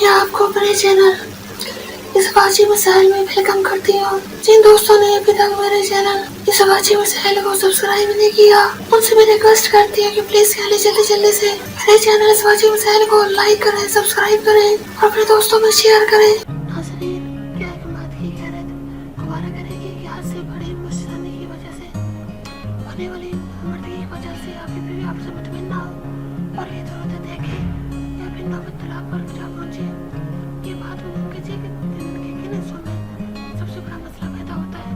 मैं आपको अपने चैनल इस वाची मिसाइल में वेलकम करती हूँ। जिन दोस्तों ने अभी तक मेरे चैनल इस वाची मिसाइल को सब्सक्राइब नहीं किया, उनसे मैं रिक्वेस्ट करती हूँ कि प्लीज जल्दी जल्दी से मेरे चैनल इस वाची मिसाइल को लाइक करें, सब्सक्राइब करें और अपने दोस्तों में शेयर करें। नाज़रीन, क्या एक बात की खैरत हमारा करेगी कि आज से बड़ी मुश्किल की वजह से होने वाली मर्दी की वजह से आपकी बीवी आपसे मुतमिन ना हो और ये जरूरत देखे या फिर नौबत तलाक पर जा पहुंचे। ये बात मुमकिन है कि किन हिस्सों में सबसे बड़ा मसला पैदा होता है।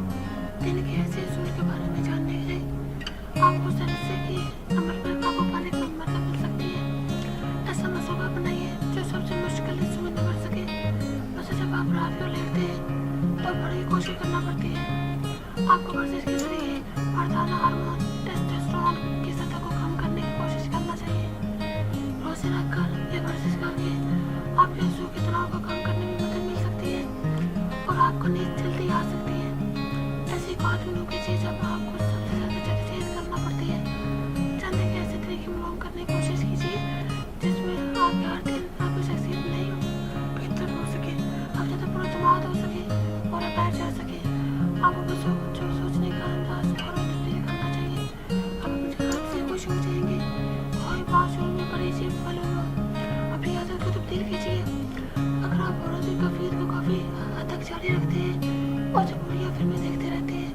दिन के ऐसे असूल के बारे में जानने के लिए आपको सदस्य की अमल पर काबू पाने की मदद मिल सकती है। ऐसा मसौदा बनाइए जो सबसे मुश्किल हिस्सों में निभर सके। वैसे जब आप रात को लेटते हैं तो बड़ी कोशिश करना पड़ती है। आपको वर्जिश के जरिए मर्दाना हार्मोन टेस्टोस्टेरोन की सतह को कम करने की कोशिश करना चाहिए। रोज़ रखकर ये वर्जिश करके आपके आंसू के तनाव को कम करने में मदद मिल सकती है और आपको नींद जल्दी आ सकती है। ऐसी खातूनों की चीज जब आपको सबसे ज्यादा जद्दोजहद करना पड़ती है, चंद एक ऐसे तरीके मालूम करने की कोशिश कीजिए जिसमें आपके हर दिन आपकी शख्सियत नहीं हो, बेहतर हो सके, आप ज़्यादा पुरअतमाद हो सके और आप बैठ जा सके। आपको जो सोचने का अंदाज और तब्दील करना चाहिए। आप अपने घर से खुश हो जाएंगे। कोई बाशूर में बड़ी चीज वाले हो, अपनी आदत को तब्दील कीजिए। अगर आप पूरा दिन कफीद को काफ़ी हद तक जारी रखते हैं और जब बढ़िया फिल्में देखते रहते हैं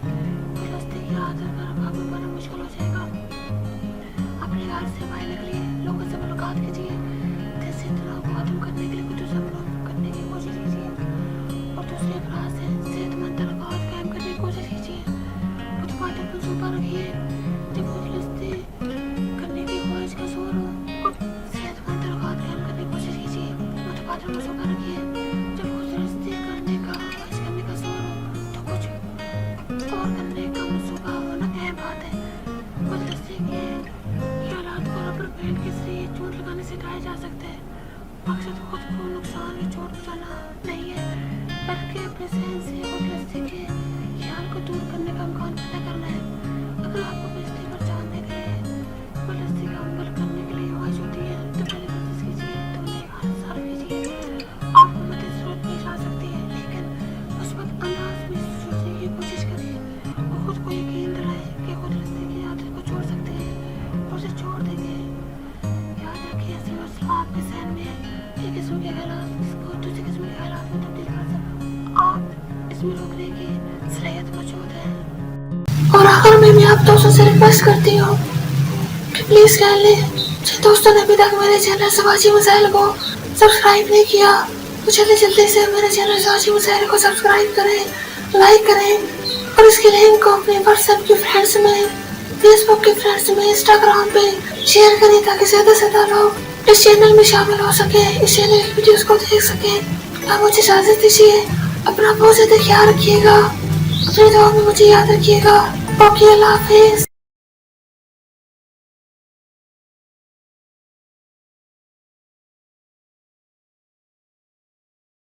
तो रास्ते की आदत पर काबू पाना मुश्किल हो जाएगा। अपने घर से बाहर निकलिए, लोगों से मुलाकात कीजिए, जैसे तनाव को खत्म करने के लिए कुछ करने की कोशिश कीजिए और दूसरे अफराद से सेहतमंद तल्लुकात कायम करने की कोशिश कीजिए। मुतबादिल मंसूबा रखिए। जब खुशलस्ती करने की ख्वाहिश का जोर हो, सेहतमंद तल्लुकात कायम करने की कोशिश कीजिए। मुतबादिल मंसूबा रखिए। जब खुशलस्ती करने का ख्वाहिश करने का जोर हो तो कुछ और करने का मंसूबा होना अहम बात है। खुशलस्ती के ख्यालात को रबर बैंड के जरिए चोट लगाने से हटाया जा सकता है। मकसद खुद को नुकसान या चोट पहुंचाना नहीं है, बल्कि अपने सहन से खुशलस्ती के ख्याल को दूर करने का इम्कान पैदा करना है। अगर आपको बिजली पर जाने के लिए खुशलस्ती का अमल करने के लिए ख्वाहिश होती है तो पहले वर्जिश कीजिए, तो उन्हें आसार कीजिए। आपको मदद जरूरत पेश आ सकती है, लेकिन उस वक्त अंदाज में सोचने की कोशिश करें और खुद को यकीन दिलाएं कि खुशलस्ती की आदत को छोड़ सकते हैं और उसे छोड़ देंगे। याद रखिए, ऐसे मसला आपके सहन में एक किस्म के ख्यालात जिसको दूसरी किस्म के ख्यालात में तब्दील कर सकते। आप इसमें रोकने की सलाहियत मौजूद है। और आखिर में मैं आप दोस्तों से रिक्वेस्ट करती हूँ कि प्लीज कह लें जिन दोस्तों ने अभी तक मेरे चैनल सवाची मिसाइल को सब्सक्राइब नहीं किया तो जल्दी से मेरे चैनल सवाची मिसाइल को सब्सक्राइब करें, लाइक करें और इसके लिंक को अपने व्हाट्सएप के फ्रेंड्स में, फेसबुक के फ्रेंड्स में, इंस्टाग्राम पे शेयर करें ताकि ज्यादा से ज्यादा लोग इस चैनल में शामिल हो सके, इस चैनल की वीडियोस को देख सके। आप मुझे इजाजत दीजिए। अपना बहुत ज्यादा ख्याल रखिएगा, अपनी दुआ में मुझे याद रखिएगा। ओके, अल्लाह हाफिज।